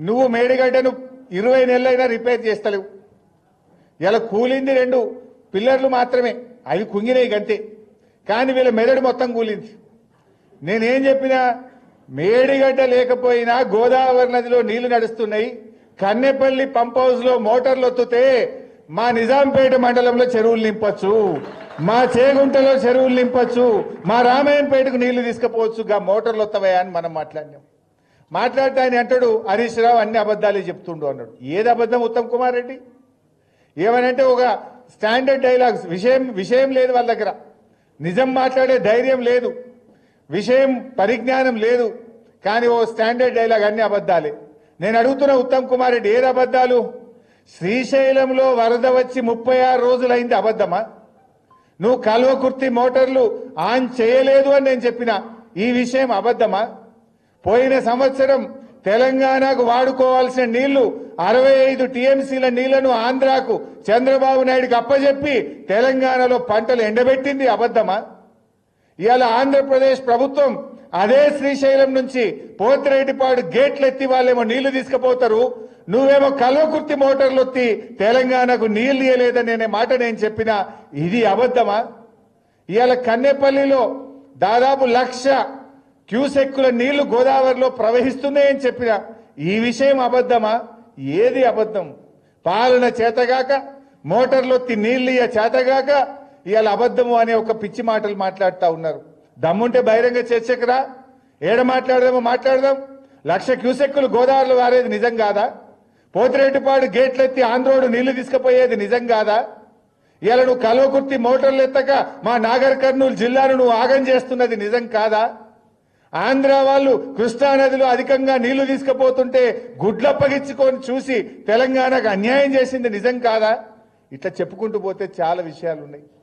నువ్వు మేడిగడ్డను 20 నెలలైనా రిపేర్ చేస్తలేవు. ఇలా కూలింది 2 పిల్లర్లు మాత్రమే, అవి కుంగినాయి గంతే. కానీ వీళ్ళ మెదడు మొత్తం కూలింది. నేనేం చెప్పినా, మేడిగడ్డ లేకపోయినా గోదావరి నదిలో నీళ్లు నడుస్తున్నాయి. కన్నెపల్లి పంప్ హౌస్ లో మోటార్లు ఒత్తుతే మా నిజాంపేట మండలంలో చెరువులు నింపొచ్చు, మా చేగుంటలో చెరువులు నింపొచ్చు, మా రామాయణపేటకు నీళ్లు తీసుకుపోవచ్చు. గా మోటార్లు వస్తావా అని మనం మాట్లాడినాం. మాట్లాడితే ఆయన అంటాడు, హరీష్ రావు అన్ని అబద్ధాలే చెప్తుండు అన్నాడు. ఏది అబద్ధం ఉత్తమ్ కుమార్ రెడ్డి? ఏమనంటే ఒక స్టాండర్డ్ డైలాగ్స్, విషయం లేదు వాళ్ళ దగ్గర, నిజం మాట్లాడే ధైర్యం లేదు, విషయం పరిజ్ఞానం లేదు. కానీ ఓ స్టాండర్డ్ డైలాగ్ అన్ని అబద్ధాలే. నేను అడుగుతున్న ఉత్తమ్ కుమార్ రెడ్డి, ఏది అబద్ధాలు? శ్రీశైలంలో వరద వచ్చి 36 రోజులైంది, అబద్ధమా? నువ్వు కల్వకుర్తి మోటార్లు ఆన్ చేయలేదు అని నేను చెప్పిన, ఈ విషయం అబద్ధమా? పోయిన సంవత్సరం తెలంగాణకు వాడుకోవాల్సిన నీళ్లు 65 టీఎంసీల నీళ్లను ఆంధ్రాకు చంద్రబాబు నాయుడుకి అప్పజెప్పి తెలంగాణలో పంటలు ఎండబెట్టింది, అబద్ధమా? ఇవాళ ఆంధ్రప్రదేశ్ ప్రభుత్వం అదే శ్రీశైలం నుంచి పోతిరెడ్డిపాడు గేట్లు ఎత్తి వాళ్ళేమో నీళ్లు తీసుకుపోతారు, నువ్వేమో కల్వకుర్తి మోటార్లు ఎత్తి తెలంగాణకు నీళ్లు ఇయ్యలేదని అనే మాట నేను చెప్పినా, ఇది అబద్ధమా? ఇవాళ కన్నెపల్లిలో దాదాపు 1,00,000 క్యూసెక్కుల నీళ్లు గోదావరిలో ప్రవహిస్తున్నాయని చెప్పిన, ఈ విషయం అబద్ధమా? ఏది అబద్ధం? పాలన చేతగాక, మోటార్లొత్తి నీళ్లు చేతగాక ఇవాళ అబద్ధము అనే ఒక పిచ్చి మాటలు మాట్లాడుతూ ఉన్నారు. దమ్ముంటే బహిరంగ చర్చకు రా, ఏడ మాట్లాడదామో మాట్లాడదాం. 1,00,000 క్యూసెక్కులు గోదావరిలో వారేది నిజం కాదా? పోతిరెడ్డిపాడు గేట్లెత్తి ఆంధ్రోడు నీళ్లు తీసుకుపోయేది నిజం కాదా? ఇవాళ నువ్వు కల్వకుర్తి మోటార్లు ఎత్తక మా నాగర్ కర్నూలు జిల్లాను నువ్వు ఆగం చేస్తున్నది నిజం కాదా? ఆంధ్ర వాళ్ళు కృష్ణానదిలో అధికంగా నీళ్లు తీసుకుపోతుంటే గుడ్లప్పగించుకొని చూసి తెలంగాణకు అన్యాయం చేసింది నిజం కాదా? ఇట్లా చెప్పుకుంటూ పోతే చాలా విషయాలు ఉన్నాయి.